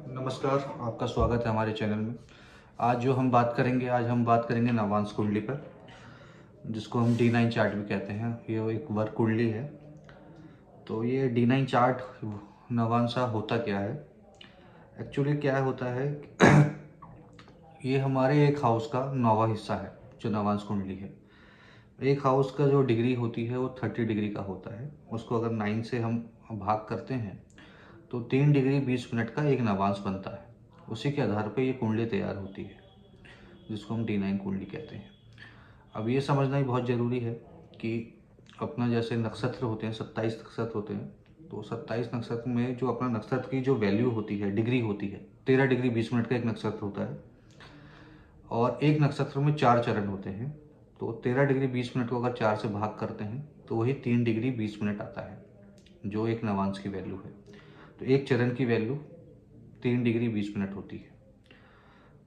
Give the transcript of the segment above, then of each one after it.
नमस्कार, आपका स्वागत है हमारे चैनल में। आज हम बात करेंगे नवांश कुंडली पर, जिसको हम D9 चार्ट भी कहते हैं। ये एक वर्ग कुंडली है। तो ये D9 चार्ट नवांशा होता क्या है? एक्चुअली क्या होता है ये हमारे एक हाउस का 9वां हिस्सा है, जो नवांश कुंडली है। एक हाउस का जो डिग्री होती है वो 30 डिग्री का होता है। उसको अगर 9 से हम भाग करते हैं तो 3 डिग्री 20 मिनट का एक नवांश बनता है। उसी के आधार पर ये कुंडली तैयार होती है, जिसको हम D9 कुंडली कहते हैं। अब ये समझना ही बहुत ज़रूरी है कि अपना जैसे नक्षत्र होते हैं, 27 नक्षत्र होते हैं। तो 27 नक्षत्र में जो अपना नक्षत्र की जो वैल्यू होती है, डिग्री होती है, 13 डिग्री 20 मिनट का एक नक्षत्र होता है। और एक नक्षत्र में 4 चरण होते हैं। तो 13 डिग्री 20 मिनट को अगर 4 से भाग करते हैं तो वही 3 डिग्री 20 मिनट आता है, जो एक नवांश की वैल्यू है। तो एक चरण की वैल्यू 3 डिग्री 20 मिनट होती है।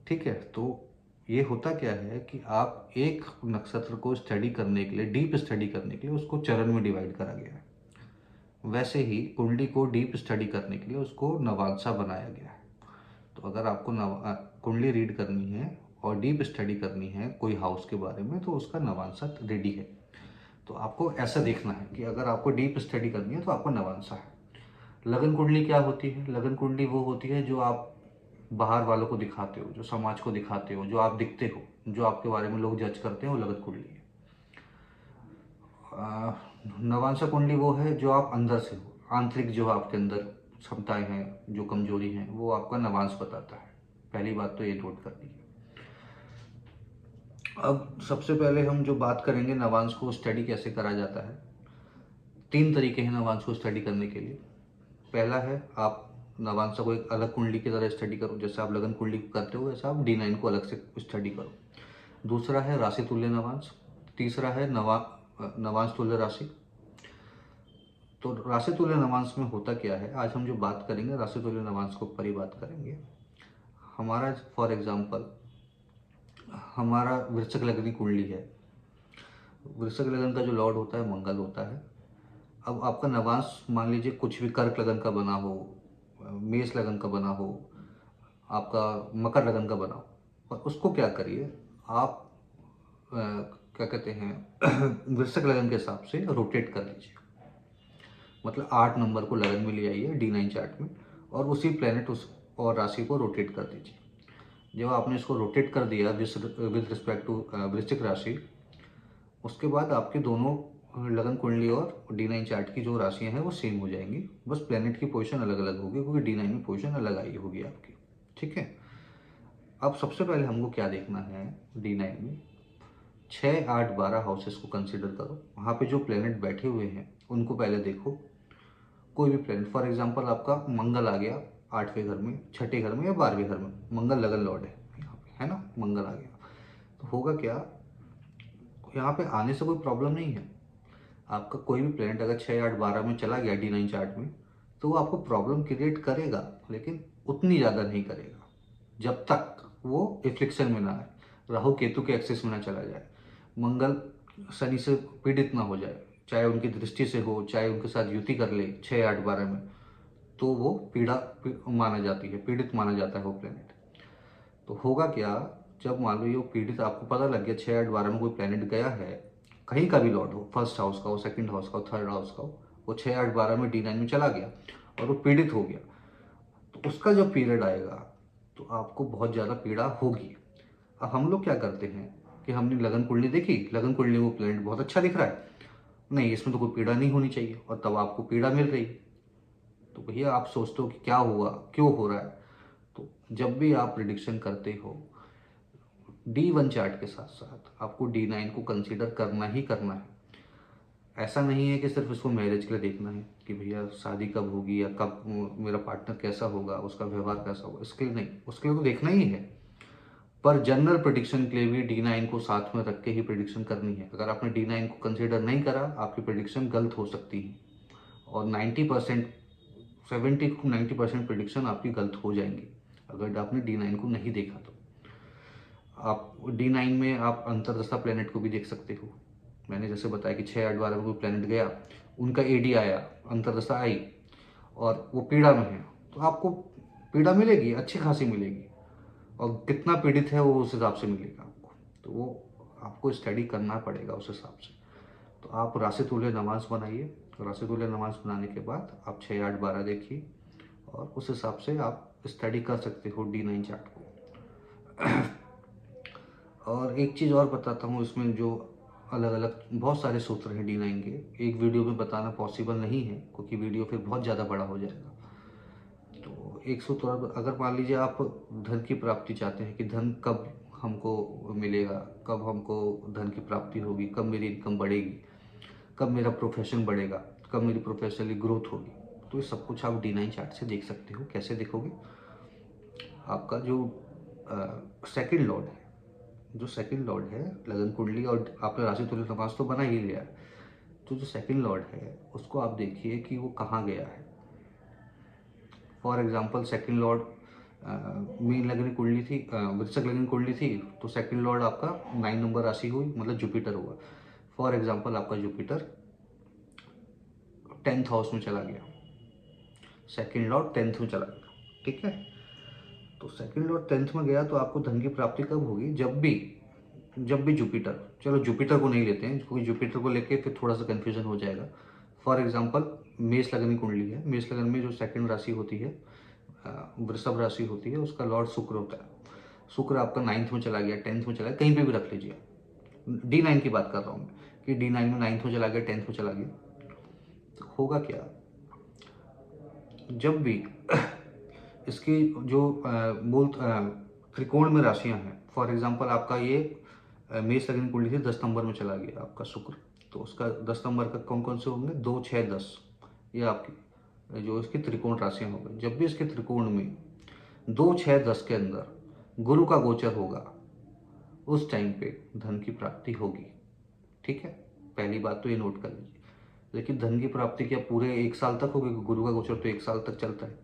ठीक है, तो ये होता क्या है कि आप एक नक्षत्र को स्टडी करने के लिए, डीप स्टडी करने के लिए उसको चरण में डिवाइड करा गया है। वैसे ही कुंडली को डीप स्टडी करने के लिए उसको नवांशा बनाया गया है। तो अगर आपको कुंडली रीड करनी है और डीप स्टडी करनी है कोई हाउस के बारे में, तो उसका नवांशा रेडी है। तो आपको ऐसा देखना है कि अगर आपको डीप स्टडी करनी है तो आपका नवांशा है। लगन कुंडली क्या होती है? लगन कुंडली वो होती है जो आप बाहर वालों को दिखाते हो, जो समाज को दिखाते हो, जो आप दिखते हो, जो आपके बारे में लोग जज करते हैं, वो लगन कुंडली है। नवांशा कुंडली वो है जो आप अंदर से हो, आंतरिक जो आपके अंदर क्षमताएं हैं, जो कमजोरी हैं, वो आपका नवांश बताता है। पहली बात तो ये नोट करनी है। अब सबसे पहले हम जो बात करेंगे नवांश को स्टडी कैसे करा जाता है। 3 तरीके हैं नवांश को स्टडी करने के लिए। पहला है आप नवांशा को एक अलग कुंडली की तरह स्टडी करो, जैसे आप लगन कुंडली करते हो वैसे आप D9 को अलग से स्टडी करो। दूसरा है राशि तुल्य नवांश। तीसरा है नवांश तुल्य राशि। तो राशि तुल्य नवांश में होता क्या है, आज हम जो बात करेंगे राशि तुल्य नवांश के ऊपर ही बात करेंगे। हमारा फॉर एग्जांपल हमारा वृश्चिक लग्नी कुंडली है। वृश्चिक लगन का जो लॉर्ड होता है मंगल होता है। अब आपका नवांश मान लीजिए कुछ भी कर्क लगन का बना हो, मेष लगन का बना हो, आपका मकर लगन का बना हो, और उसको क्या करिए आप क्या कहते हैं वृश्चिक लगन के हिसाब से रोटेट कर लीजिए। मतलब 8 नंबर को लगन में ले आइए D9 चार्ट में, और उसी प्लेनेट उस और राशि को रोटेट कर दीजिए। जब आपने इसको रोटेट कर दिया विद रिस्पेक्ट टू वृश्चिक राशि, उसके बाद आपके दोनों लगन कुंडली और D9 चार्ट की जो राशियां हैं वो सेम हो जाएंगी। बस प्लेनेट की पोजीशन अलग अलग होगी, क्योंकि D9 में पोजीशन अलग आई होगी आपकी। ठीक है, अब सबसे पहले हमको क्या देखना है D9 में, 6, 8, 12 हाउसेस को कंसिडर करो। वहाँ पे जो प्लेनेट बैठे हुए हैं उनको पहले देखो। कोई भी प्लेनेट, फॉर एग्जांपल आपका मंगल आ गया 8वें घर में, 6ठे घर में या 12वें घर में, मंगल लगन लॉर्ड है यहाँ पे, है ना, मंगल आ गया। तो होगा क्या, यहाँ पे आने से कोई प्रॉब्लम नहीं है। आपका कोई भी प्लेनेट अगर 6, 8, 12 में चला गया D9 चार्ट में, तो वो आपको प्रॉब्लम क्रिएट करेगा, लेकिन उतनी ज़्यादा नहीं करेगा, जब तक वो एफ्लिक्शन में ना आए, राहु केतु के एक्सेस में ना चला जाए, मंगल शनि से पीड़ित ना हो जाए, चाहे उनकी दृष्टि से हो, चाहे उनके साथ युति कर ले 6, 8, 12 में, तो वो माना जाती है, पीड़ित माना जाता है वो प्लेनेट। तो होगा क्या, जब मान लो ये पीड़ित, आपको पता लग गया 6, 8, 12 में कोई प्लेनेट गया है, कहीं का भी लॉर्ड हो, फर्स्ट हाउस का हो, सेकंड हाउस का हो, थर्ड हाउस का हो, वो 6, 8, 12 में D9 में चला गया और वो पीड़ित हो गया, तो उसका जब पीरियड आएगा तो आपको बहुत ज़्यादा पीड़ा होगी। अब हम लोग क्या करते हैं कि हमने लगन कुंडली देखी, लगन कुंडली वो प्लेनेट बहुत अच्छा दिख रहा है, नहीं इसमें तो कोई पीड़ा नहीं होनी चाहिए, और तब आपको पीड़ा मिल रही। तो भैया आप सोचते हो कि क्या हुआ, क्यों हो रहा है। तो जब भी आप प्रिडिक्शन करते हो D1 चार्ट के साथ साथ आपको D9 को कंसीडर करना ही करना है। ऐसा नहीं है कि सिर्फ इसको मैरिज के लिए देखना है कि भैया शादी कब होगी या कब मेरा पार्टनर कैसा होगा, उसका व्यवहार कैसा होगा, इसके लिए नहीं, उसके लिए तो देखना ही है। पर जनरल प्रिडिक्शन के लिए भी D9 को साथ में रख के ही प्रिडिक्शन करनी है। अगर आपने D9 को कंसीडर नहीं करा, आपकी प्रिडिक्शन गलत हो सकती है, और 90%, 70 to 90% प्रिडिक्शन आपकी गलत हो जाएंगी अगर आपने D9 को नहीं देखा। तो आप D9 में आप अंतरदशा प्लेनेट को भी देख सकते हो। मैंने जैसे बताया कि 6, 8, 12 में कोई प्लेनेट गया, उनका AD आया, अंतरदशा आई और वो पीड़ा में है, तो आपको पीड़ा मिलेगी, अच्छी खासी मिलेगी, और कितना पीड़ित है वो उस हिसाब से मिलेगा आपको। तो वो आपको स्टडी करना पड़ेगा उस हिसाब से। तो आप राशि तुल्य नमाज बनाइए, राशि तुल्य नमाज बनाने के बाद आप 6, 8, 12 देखिए, और उस हिसाब से आप स्टडी कर सकते हो D9 चार्ट को। और एक चीज़ और बताता हूँ, इसमें जो अलग अलग बहुत सारे सूत्र हैं D9 के, एक वीडियो में बताना पॉसिबल नहीं है क्योंकि वीडियो फिर बहुत ज़्यादा बड़ा हो जाएगा। तो एक सूत्र, अगर मान लीजिए आप धन की प्राप्ति चाहते हैं कि धन कब हमको मिलेगा, कब हमको धन की प्राप्ति होगी, कब मेरी इनकम बढ़ेगी, कब मेरा प्रोफेशन बढ़ेगा, कब मेरी प्रोफेशनली ग्रोथ होगी, तो ये सब कुछ आप D9 चार्ट से देख सकते हो। कैसे देखोगे? आपका जो सेकंड लॉर्ड है, जो सेकंड लॉर्ड है लगन कुंडली, और आपने राशि तुल्य नमाज तो बना ही लिया है, तो जो सेकंड लॉर्ड है उसको आप देखिए कि वो कहाँ गया है। For example second Lord mean लगन कुंडली थी, वृश्चिक लगन कुंडली थी, तो सेकंड लॉर्ड आपका 9 नंबर राशि हुई, मतलब जुपिटर हुआ। फॉर एग्जांपल आपका जुपिटर 10th हाउस में चला गया, सेकंड लॉर्ड 10th में चला गया, ठीक है। तो सेकंड लॉर्ड 10th में गया तो आपको धन की प्राप्ति कब होगी? जब भी जुपिटर, चलो जुपिटर को नहीं लेते हैं क्योंकि जुपिटर को लेके फिर थोड़ा सा कन्फ्यूजन हो जाएगा। फॉर एग्जांपल मेष लगन की कुंडली है, मेष लगन में जो सेकंड राशि होती है, वृषभ राशि होती है, उसका लॉर्ड शुक्र होता है। शुक्र आपका 9th में चला गया, 10th में चला गया, कहीं पे भी रख लीजिए, D9 की बात कर रहा हूँ मैं, कि D9 में 9th में चला गया, 10th में चला गया, तो होगा क्या? जब भी इसकी जो मूल त्रिकोण में राशियां हैं, फॉर एग्जांपल आपका ये मेष लगन कुंडली थी, 10 नंबर में चला गया आपका शुक्र, तो उसका 10 नंबर का कौन कौन से होंगे? 2, 6, 10, ये आपकी जो इसकी त्रिकोण राशियां हो गई। जब भी इसके त्रिकोण में 2, 6, 10 के अंदर गुरु का गोचर होगा, उस टाइम पे धन की प्राप्ति होगी, ठीक है। पहली बात तो ये नोट कर लीजिए। लेकिन धन की प्राप्ति क्या पूरे 1 साल तक होगी? गुरु का गोचर तो 1 साल तक चलता है,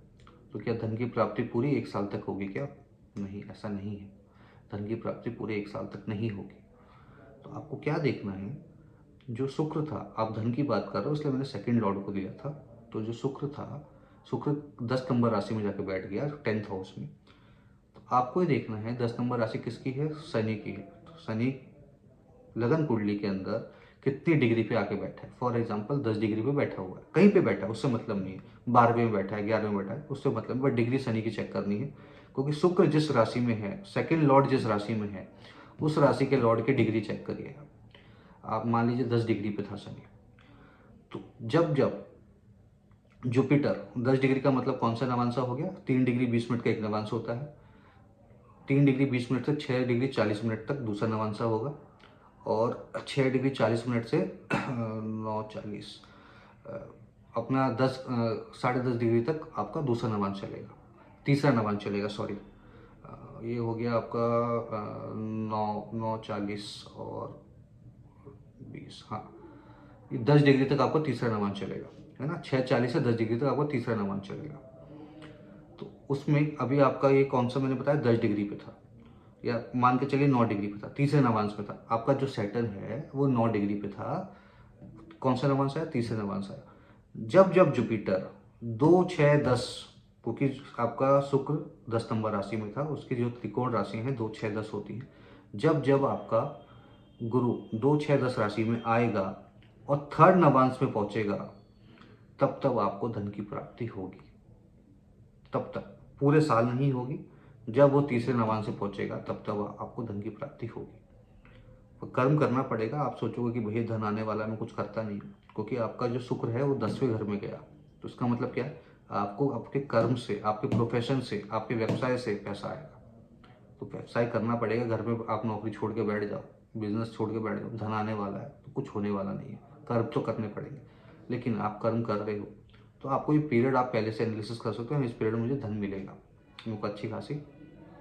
तो क्या धन की प्राप्ति पूरी 1 साल तक होगी क्या? नहीं, ऐसा नहीं है। धन की प्राप्ति पूरे 1 साल तक नहीं होगी। तो आपको क्या देखना है? जो शुक्र था, आप धन की बात कर रहे हो इसलिए मैंने सेकंड लॉर्ड को दिया था, तो जो शुक्र था, शुक्र 10 नंबर राशि में जाके बैठ गया 10th हाउस में। तो आपको ये देखना है 10 नंबर राशि किसकी है? शनि की है। तो शनि लगन कुंडली के अंदर कितनी डिग्री पे आके बैठा है? फॉर एग्जांपल 10 डिग्री पे बैठा हुआ है, कहीं पे बैठा है उससे मतलब नहीं है, 12वें में बैठा है, 11वें में बैठा है, उससे मतलब, बट डिग्री शनि की चेक करनी है, क्योंकि शुक्र जिस राशि में है, सेकंड लॉर्ड जिस राशि में है, उस राशि के लॉर्ड की डिग्री चेक करिए। आप मान लीजिए 10 डिग्री पे था शनि, तो जब जब जुपिटर 10 डिग्री का मतलब कौन सा नवांशा हो गया? 3 डिग्री 20 मिनट का एक नवांश होता है, 3 डिग्री 20 मिनट से 6 डिग्री 40 मिनट तक दूसरा नवांशा होगा, और 6 डिग्री 40 मिनट से 9:40 अपना 10 साढ़े 10 डिग्री तक आपका दूसरा नवांश चलेगा, तीसरा नवांश चलेगा, सॉरी, ये हो गया आपका 9:40 और 20, हाँ, ये 10 डिग्री तक आपको तीसरा नवांश चलेगा, है ना। 6:40 से 10 डिग्री तक आपको तीसरा नवांश चलेगा। तो उसमें अभी आपका ये कौन सा मैंने बताया? 10 डिग्री पे था, या मान के चलिए 9 डिग्री पे था, तीसरे नवांश पे था। आपका जो सैटर्न है वो 9 डिग्री पे था, कौन सा नवांश आया? तीसरे नवांश आया। जब जब जुपिटर 2, 6, 10, क्योंकि आपका शुक्र 10 नंबर राशि में था, उसकी जो त्रिकोण राशि हैं 2, 6, 10 होती हैं। जब जब आपका गुरु 2, 6, 10 राशि में आएगा और थर्ड नवांश में पहुंचेगा, तब तब आपको धन की प्राप्ति होगी। तब तक, पूरे साल नहीं होगी, जब वो तीसरे नवांश से पहुंचेगा तब तब आपको धन की प्राप्ति होगी। तो कर्म करना पड़ेगा। आप सोचोगे कि भैया धन आने वाला, मैं कुछ करता नहीं हूँ, क्योंकि आपका जो शुक्र है वो 10वें घर में गया, तो इसका मतलब क्या है? आपको आपके कर्म से, आपके प्रोफेशन से, आपके व्यवसाय से पैसा आएगा। तो व्यवसाय करना पड़ेगा। घर में आप नौकरी छोड़ के बैठ जाओ, बिजनेस छोड़ के बैठ जाओ, धन आने वाला है तो कुछ होने वाला नहीं है। कर्म तो करने पड़ेंगे, लेकिन आप कर्म कर रहे हो तो आपको ये पीरियड आप पहले से एनालिसिस कर सकते हो, इस पीरियड में मुझे धन मिलेगा, मेरे को अच्छी खासी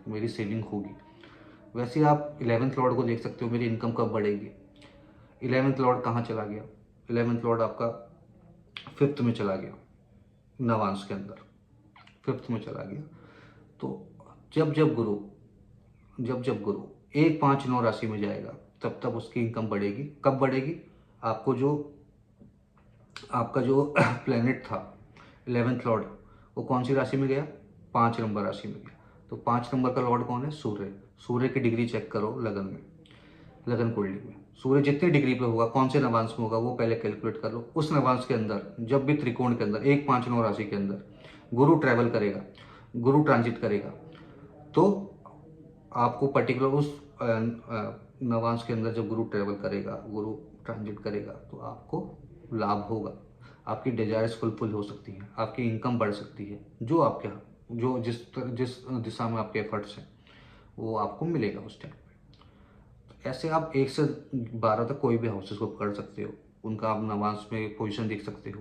मेरी सेविंग होगी। वैसे ही आप 11th लॉर्ड को देख सकते हो, मेरी इनकम कब बढ़ेगी। 11th लॉर्ड कहाँ चला गया? 11th लॉर्ड आपका 5th में चला गया, नवांश के अंदर 5th में चला गया। तो जब जब गुरु 1, 5, 9 राशि में जाएगा, तब तब उसकी इनकम बढ़ेगी। कब बढ़ेगी? आपको जो आपका जो प्लेनेट था 11th लॉर्ड, वो कौन सी राशि में गया? 5 नंबर राशि में गया, तो 5 नंबर का लॉर्ड कौन है? सूर्य। सूर्य की डिग्री चेक करो लगन में, लगन कुंडली में सूर्य जितनी डिग्री पे होगा, कौन से नवांश में होगा, वो पहले कैलकुलेट कर लो। उस नवांश के अंदर जब भी त्रिकोण के अंदर 1, 5, 9 राशि के अंदर गुरु ट्रैवल करेगा, गुरु ट्रांजिट करेगा, तो आपको पर्टिकुलर उस नवांश के अंदर जब गुरु ट्रैवल करेगा, गुरु ट्रांजिट करेगा, तो आपको लाभ होगा, आपकी डिजायर्स फुलफिल हो सकती हैं, आपकी इनकम बढ़ सकती है, जो आपके जो जिस दिशा में आपके एफर्ट्स हैं वो आपको मिलेगा उस टाइम पे। ऐसे आप 1 से 12 तक कोई भी हाउसेस को पकड़ सकते हो, उनका आप नवांश में पोजीशन देख सकते हो,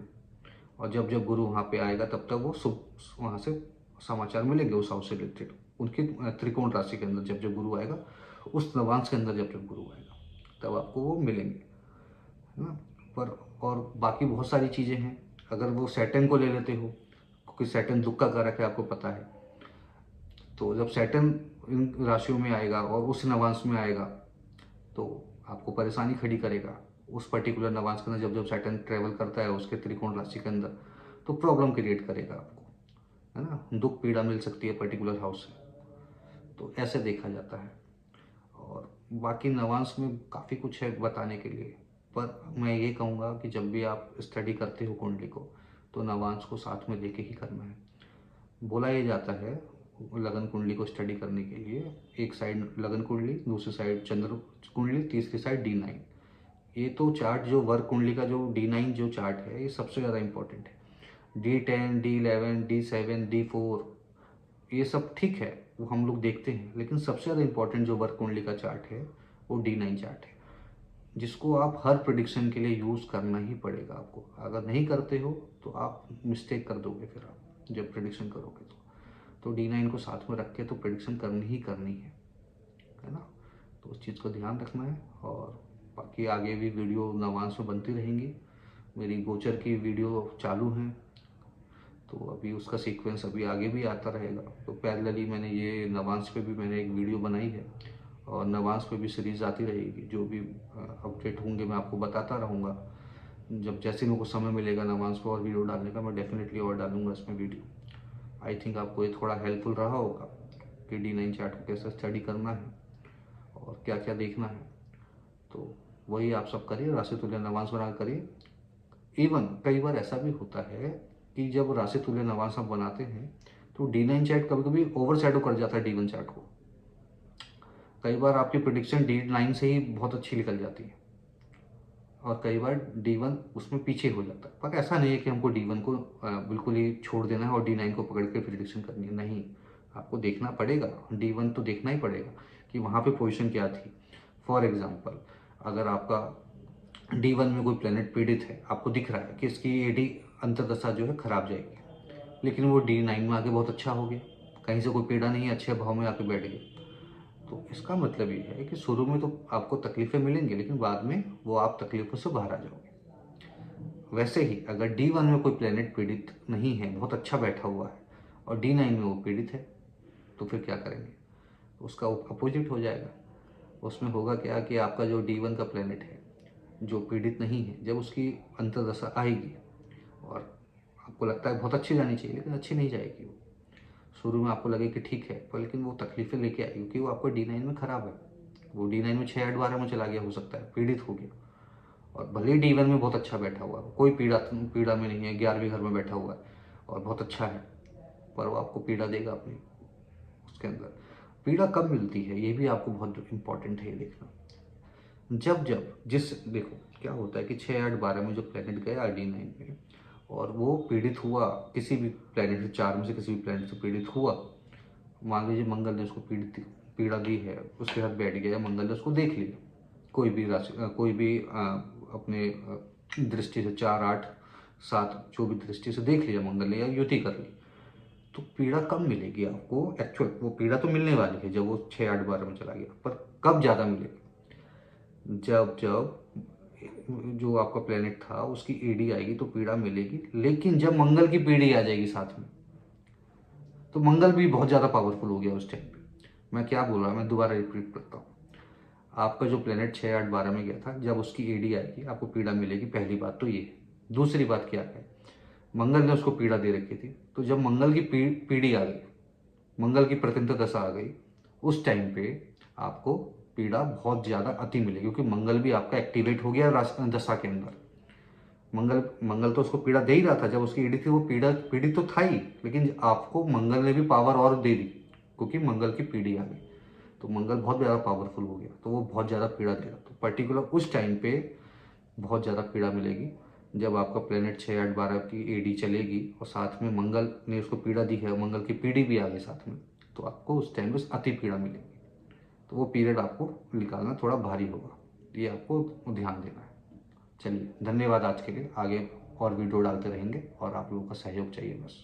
और जब जब गुरु वहाँ पे आएगा तब तक वो शुभ वहाँ से समाचार मिलेंगे उस हाउस से रिलेटेड, उनकी त्रिकोण राशि के अंदर जब जब गुरु आएगा, उस नवांश के अंदर जब जब गुरु आएगा तब आपको वो मिलेंगे, है ना। पर और बाकी बहुत सारी चीज़ें हैं। अगर वो सैटर्न को ले लेते हो, क्योंकि सैटर्न दुख का कारक है, आपको पता है, तो जब सैटर्न इन राशियों में आएगा और उस नवांश में आएगा तो आपको परेशानी खड़ी करेगा। उस पर्टिकुलर नवांश के अंदर जब जब सैटर्न ट्रेवल करता है उसके त्रिकोण राशि के अंदर, तो प्रॉब्लम क्रिएट करेगा आपको, है ना, दुख पीड़ा मिल सकती है पर्टिकुलर हाउस से, तो ऐसे देखा जाता है। और बाकी नवांश में काफ़ी कुछ है बताने के लिए, पर मैं ये कहूँगा कि जब भी आप स्टडी करते हो कुंडली को, तो नवांश को साथ में लेके ही करना है। बोला ये जाता है लगन कुंडली को स्टडी करने के लिए, एक साइड लगन कुंडली, दूसरी साइड चंद्र कुंडली, तीसरी साइड D9। ये तो चार्ट जो वर्क कुंडली का जो D9 जो चार्ट है, ये सबसे ज़्यादा इंपॉर्टेंट है। D10, D11, D7, D4 ये सब ठीक है, वो हम लोग देखते हैं, लेकिन सबसे ज़्यादा इंपॉर्टेंट जो वर्क कुंडली का चार्ट है वो D9 चार्ट है, जिसको आप हर प्रिडिक्शन के लिए यूज़ करना ही पड़ेगा आपको। अगर नहीं करते हो तो आप मिस्टेक कर दोगे, फिर आप जब प्रिडिक्शन करोगे तो D9 को साथ में रख के तो प्रिडिक्शन करनी ही करनी है ना। तो उस चीज़ को ध्यान रखना है। और बाकी आगे भी वीडियो नवांश में बनती रहेंगी, मेरी गोचर की वीडियो चालू हैं, तो अभी उसका सीक्वेंस अभी आगे भी आता रहेगा। तो पैरेलली मैंने ये नवांश पे भी मैंने एक वीडियो बनाई है, और नवांश पे भी सीरीज़ आती रहेगी, जो भी अपडेट होंगे मैं आपको बताता रहूँगा। जब जैसे मेरे को समय मिलेगा नवांश पर और वीडियो डालने का, मैं डेफिनेटली और डालूंगा इसमें वीडियो। आई थिंक आपको ये थोड़ा हेल्पफुल रहा होगा कि D9 चार्ट को कैसे स्टडी करना है और क्या क्या देखना है। तो वही आप सब करिए, राशि तुल्य नवांश बना करिए। इवन कई बार ऐसा भी होता है कि जब राशि तुल्य नवांश आप बनाते हैं तो D9 चार्ट कभी कभी ओवर शैडो कर जाता है D1 चार्ट को। कई बार आपकी प्रिडिक्शन D9 से ही बहुत अच्छी निकल जाती है, और कई बार D1 उसमें पीछे हो जाता है। पर ऐसा नहीं है कि हमको D1 को बिल्कुल ही छोड़ देना है और D9 को पकड़ के प्रिडिक्शन करनी है, नहीं। आपको देखना पड़ेगा, D1 तो देखना ही पड़ेगा कि वहाँ पे पोजीशन क्या थी। फॉर एग्जांपल, अगर आपका D1 में कोई प्लेनेट पीड़ित है, आपको दिख रहा है कि इसकी AD अंतर्दशा जो है खराब जाएगी, लेकिन वो D9 में आके बहुत अच्छा हो गया, कहीं से कोई पीड़ा नहीं, अच्छे भाव में आके बैठ गया। तो इसका मतलब ये है कि शुरू में तो आपको तकलीफें मिलेंगी, लेकिन बाद में वो आप तकलीफों से बाहर आ जाओगे। वैसे ही अगर D1 में कोई प्लेनेट पीड़ित नहीं है, बहुत अच्छा बैठा हुआ है, और D9 में वो पीड़ित है, तो फिर क्या करेंगे? उसका अपोजिट हो जाएगा। उसमें होगा क्या कि आपका जो D1 का प्लेनेट है जो पीड़ित नहीं है, जब उसकी अंतर्दशा आएगी और आपको लगता है बहुत अच्छी जानी चाहिए, लेकिन अच्छी नहीं जाएगी। वो शुरू में आपको लगे कि ठीक है, पर लेकिन वो तकलीफें लेके आएगी, क्योंकि वो आपका D9 में खराब है। वो D9 में 6, 8, 12 में चला गया, हो सकता है पीड़ित हो गया, और भले ही D1 में बहुत अच्छा बैठा हुआ है, कोई पीड़ा में नहीं है, 11वें घर में बैठा हुआ है और बहुत अच्छा है, पर वो आपको पीड़ा देगा अपनी। उसके अंदर पीड़ा कब मिलती है, ये भी आपको बहुत इंपॉर्टेंट है ये देखना। जब जब जिस देखो क्या होता है कि 6, 8, 12 में जो प्लेनेट गया D9 में, और वो पीड़ित हुआ किसी भी प्लेनेट से, 4 में से किसी भी प्लेनेट से पीड़ित हुआ, मान लीजिए मंगल ने उसको पीड़ा दी है, उसके साथ बैठ गया, मंगल ने उसको देख लिया, कोई भी राशि कोई भी अपने दृष्टि से 4, 8, 7 जो भी दृष्टि से देख लिया मंगल ने, या युति कर ली, तो पीड़ा कब मिलेगी आपको? एक्चुअल वो पीड़ा तो मिलने वाली है जब वो 6, 8, 12 में चला गया, पर कब ज़्यादा मिलेगी? जब जब जो आपका प्लेनेट था उसकी AD आएगी तो पीड़ा मिलेगी, लेकिन जब मंगल की पीढ़ी आ जाएगी साथ में, तो मंगल भी बहुत ज़्यादा पावरफुल हो गया उस टाइम पे। मैं क्या बोल रहा हूँ, मैं दोबारा रिपीट करता हूँ। आपका जो प्लेनेट 6, 8, 12 में गया था, जब उसकी AD आएगी आपको पीड़ा मिलेगी, पहली बात तो ये है। दूसरी बात क्या है, मंगल ने उसको पीड़ा दे रखी थी, तो जब मंगल की पीढ़ी आ गई मंगल की प्रतिनिध दशा आ गई, उस टाइम पे आपको पीड़ा बहुत ज़्यादा अति मिलेगी, क्योंकि मंगल भी आपका एक्टिवेट हो गया दशा के अंदर। मंगल मंगल तो उसको पीड़ा दे ही रहा था, जब उसकी ईडी थी वो पीड़ित तो था ही, लेकिन आपको मंगल ने भी पावर और दे दी, क्योंकि मंगल की पीढ़ी आ गई। तो मंगल बहुत ज़्यादा पावरफुल हो गया, तो वो बहुत ज़्यादा पीड़ा देगा। तो पर्टिकुलर उस टाइम पे बहुत ज़्यादा पीड़ा मिलेगी, जब आपका प्लेनेट 6, 8, 12 की एडी चलेगी और साथ में मंगल ने उसको पीड़ा दी है, मंगल की पीढ़ी भी आ गई साथ में, तो आपको उस टाइम पे अति पीड़ा मिलेगी। तो वो पीरियड आपको निकालना थोड़ा भारी होगा, ये आपको ध्यान देना है। चलिए, धन्यवाद आज के लिए। आगे और वीडियो डालते रहेंगे और आप लोगों का सहयोग चाहिए बस।